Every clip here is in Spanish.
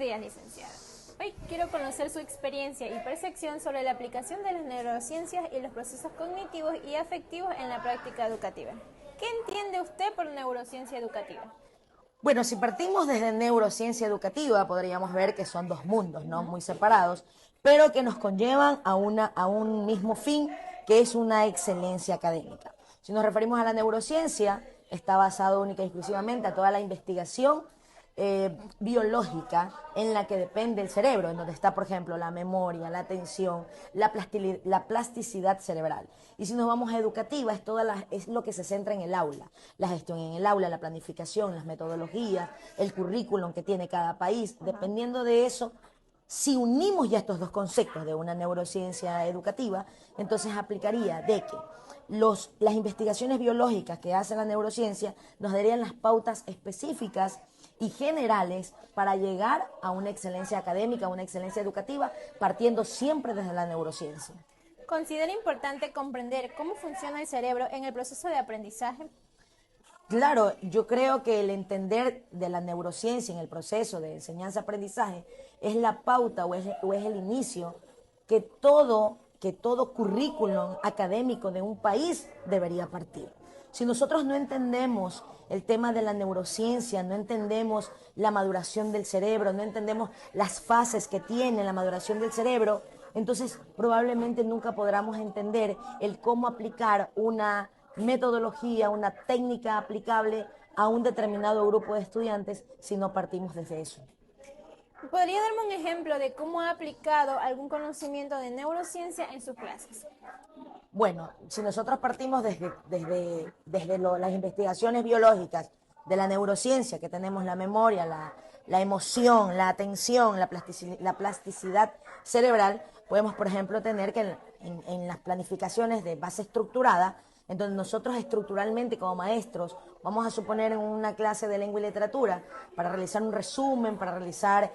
días, licenciada. Hoy quiero conocer su experiencia y percepción sobre la aplicación de las neurociencias y los procesos cognitivos y afectivos en la práctica educativa. ¿Qué entiende usted por neurociencia educativa? Bueno, si partimos desde neurociencia educativa, podríamos ver que son dos mundos, ¿no? Muy separados, pero que nos conllevan a un mismo fin, que es una excelencia académica. Si nos referimos a la neurociencia, está basado única y exclusivamente a toda la investigación biológica en la que depende el cerebro, en donde está, por ejemplo, la memoria, la atención, la plasticidad cerebral. Y si nos vamos a educativa, es lo que se centra en el aula, la gestión en el aula, la planificación, las metodologías, el currículum que tiene cada país. Dependiendo de eso, si unimos ya estos dos conceptos de una neurociencia educativa, entonces aplicaría de que las investigaciones biológicas que hace la neurociencia nos darían las pautas específicas y generales para llegar a una excelencia académica, a una excelencia educativa, partiendo siempre desde la neurociencia. ¿Considera importante comprender cómo funciona el cerebro en el proceso de aprendizaje? Claro, yo creo que el entender de la neurociencia en el proceso de enseñanza-aprendizaje es la pauta o es el inicio que todo currículum académico de un país debería partir. Si nosotros no entendemos el tema de la neurociencia, no entendemos la maduración del cerebro, no entendemos las fases que tiene la maduración del cerebro, entonces probablemente nunca podamos entender el cómo aplicar una metodología, una técnica aplicable a un determinado grupo de estudiantes si no partimos desde eso. ¿Podría darme un ejemplo de cómo ha aplicado algún conocimiento de neurociencia en sus clases? Bueno, si nosotros partimos las investigaciones biológicas de la neurociencia, que tenemos la memoria, la emoción, la atención, la plasticidad cerebral, podemos, por ejemplo, tener que en las planificaciones de base estructurada, en donde nosotros estructuralmente como maestros, vamos a suponer en una clase de lengua y literatura, para realizar un resumen, para realizar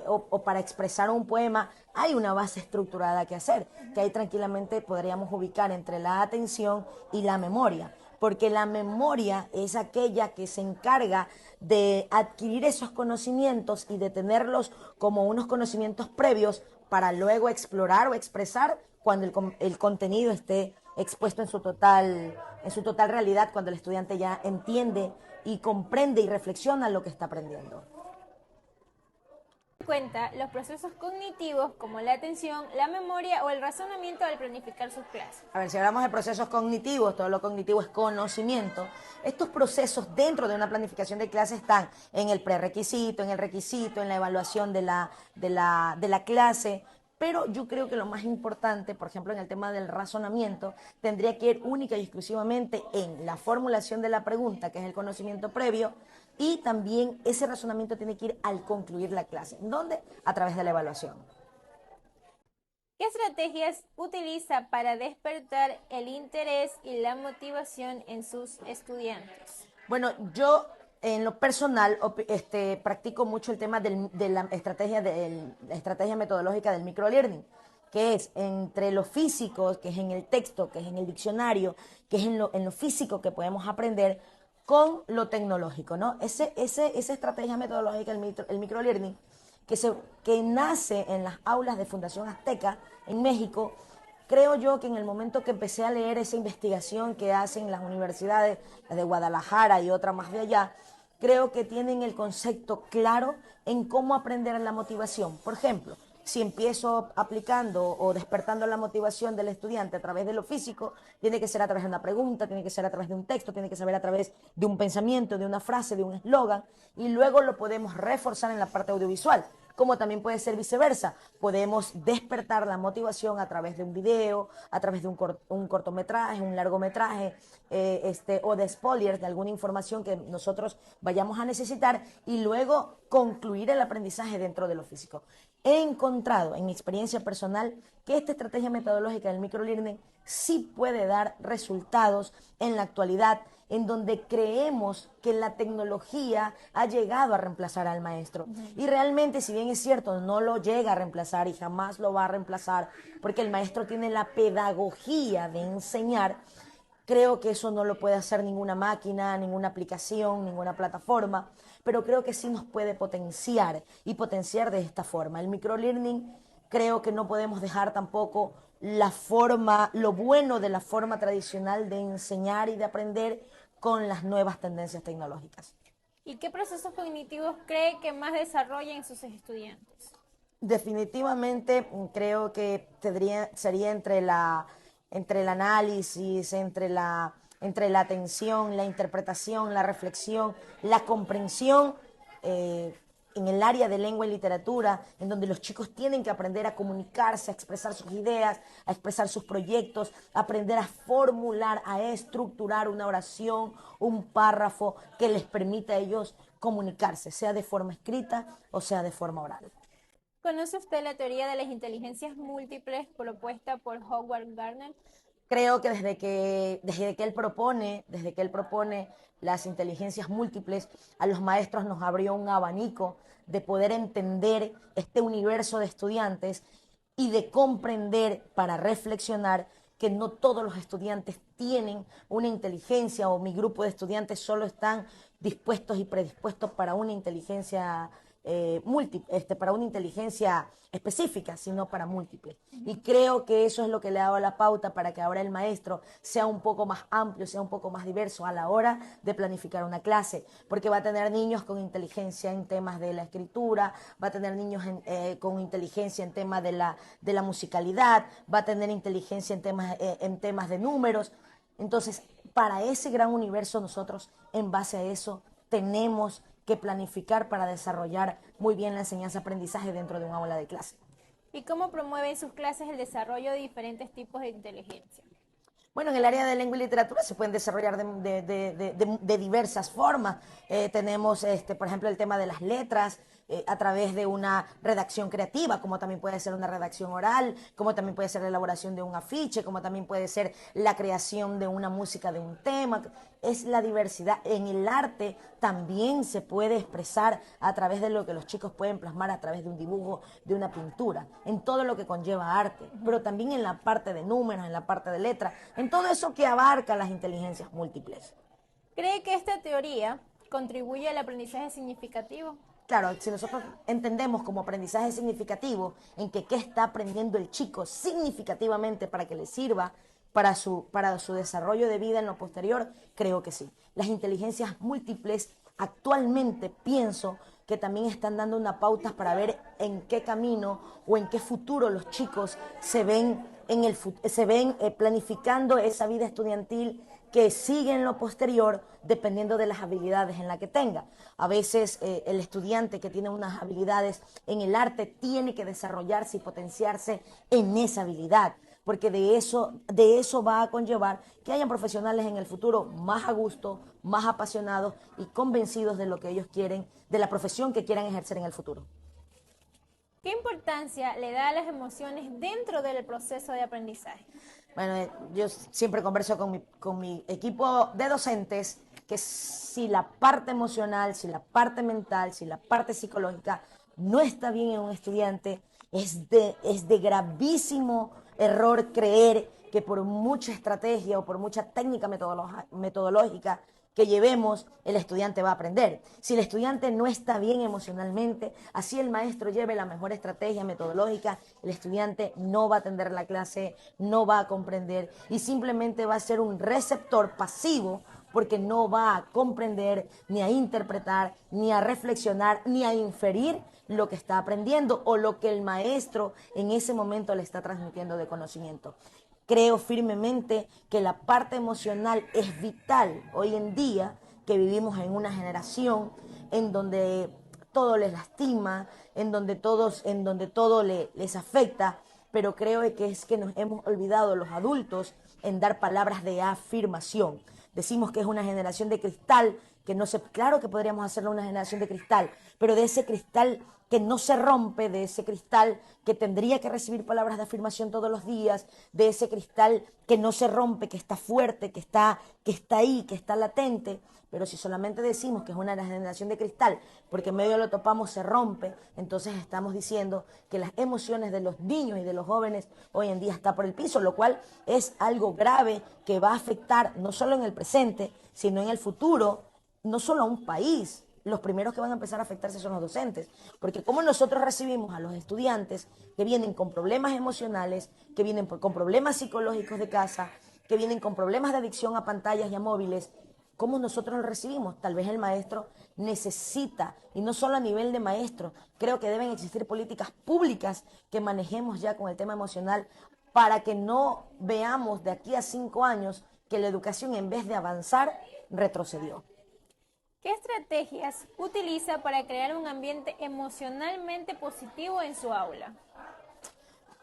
o para expresar un poema, hay una base estructurada que hacer, que ahí tranquilamente podríamos ubicar entre la atención y la memoria, porque la memoria es aquella que se encarga de adquirir esos conocimientos y de tenerlos como unos conocimientos previos para luego explorar o expresar cuando el contenido esté expuesto en su total realidad, cuando el estudiante ya entiende y comprende y reflexiona lo que está aprendiendo. Cuenta los procesos cognitivos como la atención, la memoria o el razonamiento al planificar sus clases. A ver, si hablamos de procesos cognitivos, todo lo cognitivo es conocimiento. Estos procesos dentro de una planificación de clase están en el prerequisito, en el requisito, en la evaluación de la clase. Pero yo creo que lo más importante, por ejemplo, en el tema del razonamiento, tendría que ir única y exclusivamente en la formulación de la pregunta, que es el conocimiento previo, y también ese razonamiento tiene que ir al concluir la clase. ¿Dónde? A través de la evaluación. ¿Qué estrategias utiliza para despertar el interés y la motivación en sus estudiantes? Bueno, yo en lo personal practico mucho el tema de la estrategia metodológica del microlearning, que es entre lo físico, que es en el texto, que es en el diccionario, que es en lo físico que podemos aprender con lo tecnológico, ¿no? Esa estrategia metodológica, el microlearning, que nace en las aulas de Fundación Azteca en México. Creo yo que en el momento que empecé a leer esa investigación que hacen las universidades, las de Guadalajara y otra más de allá, creo que tienen el concepto claro en cómo aprender la motivación. Por ejemplo, si empiezo aplicando o despertando la motivación del estudiante a través de lo físico, tiene que ser a través de una pregunta, tiene que ser a través de un texto, tiene que ser a través de un pensamiento, de una frase, de un eslogan, y luego lo podemos reforzar en la parte audiovisual, como también puede ser viceversa. Podemos despertar la motivación a través de un video, a través de un cortometraje, un largometraje, o de spoilers, de alguna información que nosotros vayamos a necesitar, y luego concluir el aprendizaje dentro de lo físico. He encontrado en mi experiencia personal que esta estrategia metodológica del microlearning sí puede dar resultados en la actualidad, en donde creemos que la tecnología ha llegado a reemplazar al maestro. Y realmente, si bien es cierto, no lo llega a reemplazar y jamás lo va a reemplazar, porque el maestro tiene la pedagogía de enseñar, creo que eso no lo puede hacer ninguna máquina, ninguna aplicación, ninguna plataforma. pero creo que sí nos puede potenciar y potenciar de esta forma. El microlearning, creo que no podemos dejar tampoco la forma, lo bueno de la forma tradicional de enseñar y de aprender con las nuevas tendencias tecnológicas. ¿Y qué procesos cognitivos cree que más desarrollan sus estudiantes? Definitivamente creo que sería entre el análisis, entre la atención, la interpretación, la reflexión, la comprensión, en el área de lengua y literatura, en donde los chicos tienen que aprender a comunicarse, a expresar sus ideas, a expresar sus proyectos, a aprender a formular, a estructurar una oración, un párrafo que les permita a ellos comunicarse, sea de forma escrita o sea de forma oral. ¿Conoce usted la teoría de las inteligencias múltiples propuesta por Howard Gardner? Creo que desde que él propone las inteligencias múltiples, a los maestros nos abrió un abanico de poder entender este universo de estudiantes y de comprender para reflexionar que no todos los estudiantes tienen una inteligencia, o mi grupo de estudiantes solo están dispuestos y predispuestos para una inteligencia para una inteligencia específica, sino para múltiples. Y creo que eso es lo que le ha dado la pauta para que ahora el maestro sea un poco más amplio, sea un poco más diverso a la hora de planificar una clase, porque va a tener niños con inteligencia en temas de la escritura, va a tener niños con inteligencia en temas de la musicalidad, va a tener inteligencia en temas de números. Entonces, para ese gran universo nosotros, en base a eso, tenemos que planificar para desarrollar muy bien la enseñanza-aprendizaje dentro de un aula de clase. ¿Y cómo promueve en sus clases el desarrollo de diferentes tipos de inteligencia? Bueno, en el área de lengua y literatura se pueden desarrollar de diversas formas. Tenemos, por ejemplo, el tema de las letras, a través de una redacción creativa, como también puede ser una redacción oral, como también puede ser la elaboración de un afiche, como también puede ser la creación de una música de un tema. Es la diversidad. En el arte también se puede expresar a través de lo que los chicos pueden plasmar a través de un dibujo, de una pintura, en todo lo que conlleva arte, pero también en la parte de números, en la parte de letra, en todo eso que abarca las inteligencias múltiples. ¿Cree que esta teoría contribuye al aprendizaje significativo? Claro, si nosotros entendemos como aprendizaje significativo en que qué está aprendiendo el chico significativamente para que le sirva para su desarrollo de vida en lo posterior, creo que sí. Las inteligencias múltiples actualmente pienso que también están dando una pauta para ver en qué camino o en qué futuro los chicos se ven planificando esa vida estudiantil que sigue en lo posterior dependiendo de las habilidades en las que tenga. A veces el estudiante que tiene unas habilidades en el arte tiene que desarrollarse y potenciarse en esa habilidad, porque de eso va a conllevar que hayan profesionales en el futuro más a gusto, más apasionados y convencidos de lo que ellos quieren, de la profesión que quieran ejercer en el futuro. ¿Qué importancia le da a las emociones dentro del proceso de aprendizaje? Bueno, yo siempre converso con mi equipo de docentes que si la parte emocional, si la parte mental, si la parte psicológica no está bien en un estudiante, es de gravísimo error creer que por mucha estrategia o por mucha técnica metodológica que llevemos, el estudiante va a aprender. Si el estudiante no está bien emocionalmente, así el maestro lleve la mejor estrategia metodológica, el estudiante no va a atender la clase, no va a comprender y simplemente va a ser un receptor pasivo porque no va a comprender, ni a interpretar, ni a reflexionar, ni a inferir lo que está aprendiendo o lo que el maestro en ese momento le está transmitiendo de conocimiento. Creo firmemente que la parte emocional es vital hoy en día, que vivimos en una generación en donde todo les lastima, en donde todo les afecta, pero creo que es que nos hemos olvidado los adultos en dar palabras de afirmación. Decimos que es una generación de cristal, claro que podríamos hacerlo una generación de cristal, pero de ese cristal que no se rompe, de ese cristal que tendría que recibir palabras de afirmación todos los días, de ese cristal que no se rompe, que está fuerte, que está ahí, que está latente. Pero si solamente decimos que es una generación de cristal, porque en medio lo topamos se rompe, entonces estamos diciendo que las emociones de los niños y de los jóvenes hoy en día están por el piso, lo cual es algo grave que va a afectar no solo en el presente, sino en el futuro, no solo a un país, los primeros que van a empezar a afectarse son los docentes, porque como nosotros recibimos a los estudiantes que vienen con problemas emocionales, que vienen con problemas psicológicos de casa, que vienen con problemas de adicción a pantallas y a móviles, ¿cómo nosotros los recibimos? Tal vez el maestro necesita, y no solo a nivel de maestro, creo que deben existir políticas públicas que manejemos ya con el tema emocional para que no veamos de aquí a 5 años que la educación en vez de avanzar retrocedió. ¿Qué estrategias utiliza para crear un ambiente emocionalmente positivo en su aula?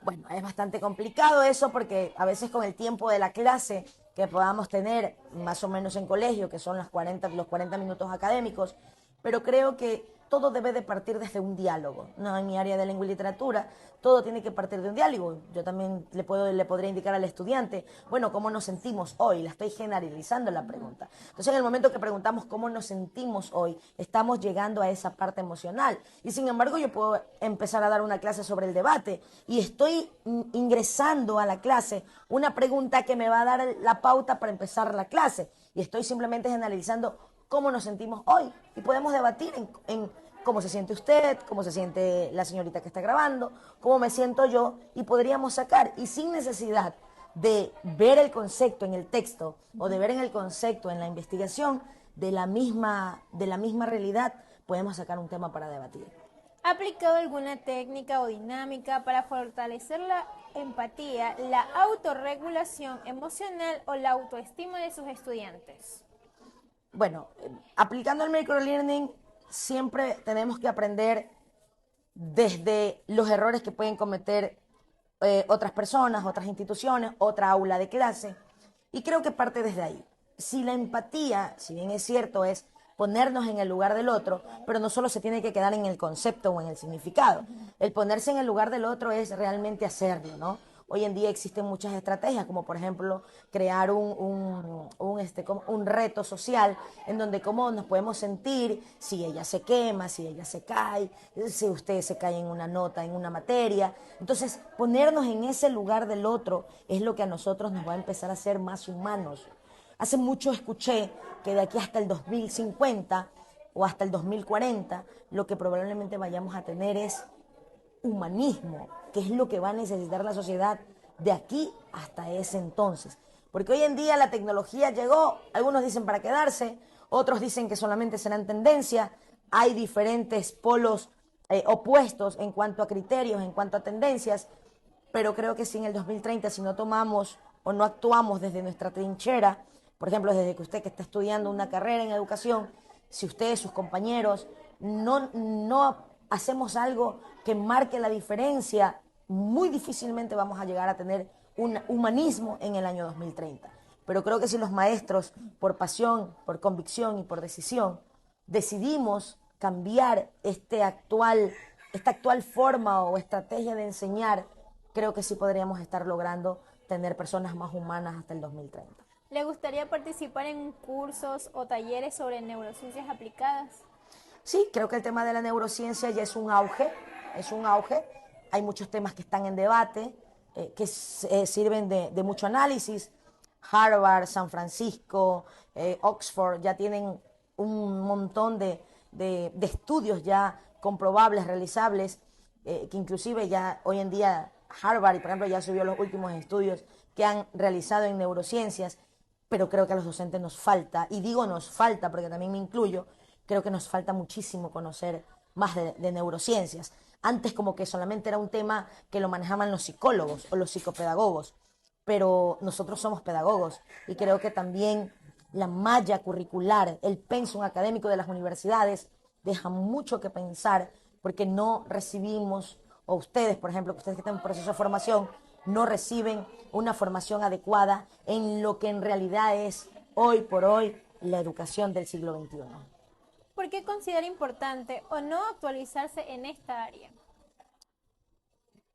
Bueno, es bastante complicado eso porque a veces con el tiempo de la clase que podamos tener más o menos en colegio, que son los 40 minutos académicos, pero creo que todo debe de partir desde un diálogo. No, en mi área de lengua y literatura, todo tiene que partir de un diálogo. Yo también le podría indicar al estudiante, bueno, ¿cómo nos sentimos hoy? La estoy generalizando la pregunta. Entonces, en el momento que preguntamos cómo nos sentimos hoy, estamos llegando a esa parte emocional. Y sin embargo, yo puedo empezar a dar una clase sobre el debate y estoy ingresando a la clase una pregunta que me va a dar la pauta para empezar la clase. Y estoy simplemente generalizando cómo nos sentimos hoy. Y podemos debatir en cómo se siente usted, cómo se siente la señorita que está grabando, cómo me siento yo, y podríamos sacar, y sin necesidad de ver el concepto en el texto o de ver en el concepto en la investigación, de la misma realidad, podemos sacar un tema para debatir. ¿Ha aplicado alguna técnica o dinámica para fortalecer la empatía, la autorregulación emocional o la autoestima de sus estudiantes? Bueno, aplicando el microlearning, siempre tenemos que aprender desde los errores que pueden cometer otras personas, otras instituciones, otra aula de clase, y creo que parte desde ahí. Si la empatía, si bien es cierto, es ponernos en el lugar del otro, pero no solo se tiene que quedar en el concepto o en el significado. El ponerse en el lugar del otro es realmente hacerlo, ¿no? Hoy en día existen muchas estrategias, como por ejemplo crear un reto social en donde cómo nos podemos sentir si ella se quema, si ella se cae, si usted se cae en una nota, en una materia. Entonces, ponernos en ese lugar del otro es lo que a nosotros nos va a empezar a hacer más humanos. Hace mucho escuché que de aquí hasta el 2050 o hasta el 2040, lo que probablemente vayamos a tener es humanismo, que es lo que va a necesitar la sociedad de aquí hasta ese entonces. Porque hoy en día la tecnología llegó, algunos dicen para quedarse, otros dicen que solamente serán tendencia, hay diferentes polos opuestos en cuanto a criterios, en cuanto a tendencias, pero creo que si en el 2030, si no tomamos o no actuamos desde nuestra trinchera, por ejemplo, desde que usted que está estudiando una carrera en educación, si usted, sus compañeros, no hacemos algo que marque la diferencia, muy difícilmente vamos a llegar a tener un humanismo en el año 2030. Pero creo que si los maestros, por pasión, por convicción y por decisión, decidimos cambiar esta actual forma o estrategia de enseñar, creo que sí podríamos estar logrando tener personas más humanas hasta el 2030. ¿Le gustaría participar en cursos o talleres sobre neurociencias aplicadas? Sí, creo que el tema de la neurociencia ya es un auge. Hay muchos temas que están en debate, que sirven de mucho análisis. Harvard, San Francisco, Oxford ya tienen un montón de estudios ya comprobables, realizables, que inclusive ya hoy en día Harvard, por ejemplo, ya subió los últimos estudios que han realizado en neurociencias, pero creo que a los docentes nos falta, y digo nos falta porque también me incluyo, creo que nos falta muchísimo conocer más de neurociencias. Antes como que solamente era un tema que lo manejaban los psicólogos o los psicopedagogos, pero nosotros somos pedagogos y creo que también la malla curricular, el pensum académico de las universidades deja mucho que pensar porque no recibimos, o ustedes, por ejemplo, que ustedes que están en proceso de formación, no reciben una formación adecuada en lo que en realidad es hoy por hoy la educación del siglo XXI. ¿Por qué considera importante o no actualizarse en esta área?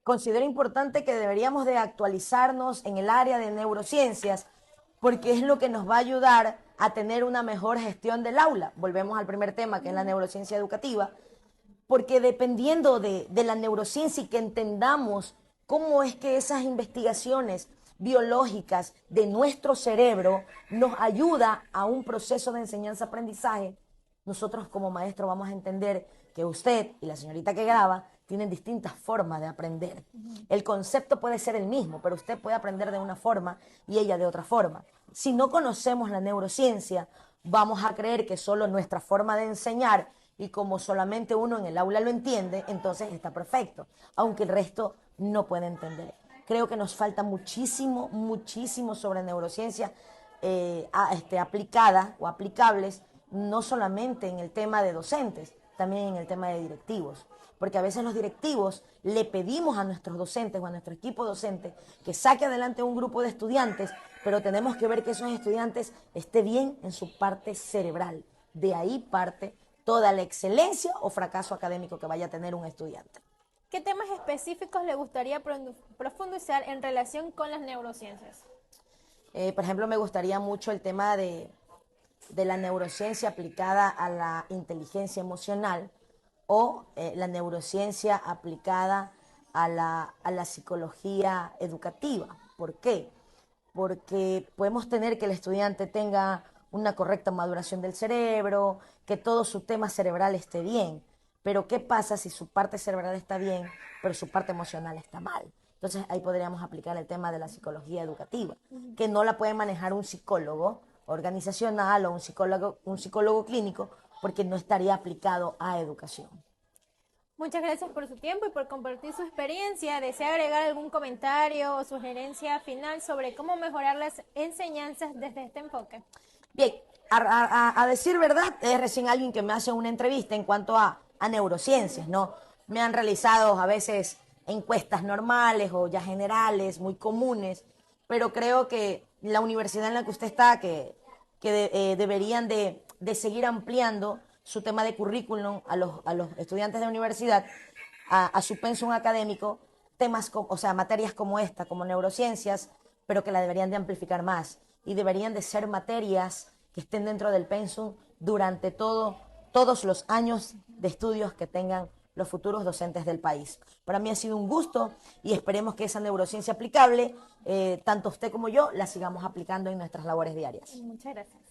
Considero importante que deberíamos de actualizarnos en el área de neurociencias porque es lo que nos va a ayudar a tener una mejor gestión del aula. Volvemos al primer tema, que es la neurociencia educativa, porque dependiendo de la neurociencia y que entendamos cómo es que esas investigaciones biológicas de nuestro cerebro nos ayuda a un proceso de enseñanza-aprendizaje, nosotros como maestro vamos a entender que usted y la señorita que graba tienen distintas formas de aprender. El concepto puede ser el mismo, pero usted puede aprender de una forma y ella de otra forma. Si no conocemos la neurociencia, vamos a creer que solo nuestra forma de enseñar y como solamente uno en el aula lo entiende, entonces está perfecto, aunque el resto no puede entender. Creo que nos falta muchísimo, muchísimo sobre neurociencia aplicada o aplicables, no solamente en el tema de docentes, también en el tema de directivos. Porque a veces los directivos le pedimos a nuestros docentes o a nuestro equipo docente que saque adelante un grupo de estudiantes, pero tenemos que ver que esos estudiantes estén bien en su parte cerebral. De ahí parte toda la excelencia o fracaso académico que vaya a tener un estudiante. ¿Qué temas específicos le gustaría profundizar en relación con las neurociencias? Por ejemplo, me gustaría mucho el tema de la neurociencia aplicada a la inteligencia emocional o la neurociencia aplicada a la psicología educativa. ¿Por qué? Porque podemos tener que el estudiante tenga una correcta maduración del cerebro, que todo su tema cerebral esté bien, pero ¿qué pasa si su parte cerebral está bien, pero su parte emocional está mal? Entonces ahí podríamos aplicar el tema de la psicología educativa, que no la puede manejar un psicólogo organizacional o un psicólogo clínico, porque no estaría aplicado a educación. Muchas gracias por su tiempo y por compartir su experiencia. ¿Desea agregar algún comentario o sugerencia final sobre cómo mejorar las enseñanzas desde este enfoque? Bien, a decir verdad, es recién alguien que me hace una entrevista en cuanto a neurociencias, ¿no? Me han realizado a veces encuestas normales o ya generales, muy comunes, pero creo que la universidad en la que usted está, deberían de seguir ampliando su tema de currículum a los estudiantes de universidad, a su pensum académico, materias como esta, como neurociencias, pero que la deberían de amplificar más y deberían de ser materias que estén dentro del pensum durante todos los años de estudios que tengan los futuros docentes del país. Para mí ha sido un gusto y esperemos que esa neurociencia aplicable, tanto usted como yo, la sigamos aplicando en nuestras labores diarias. Muchas gracias.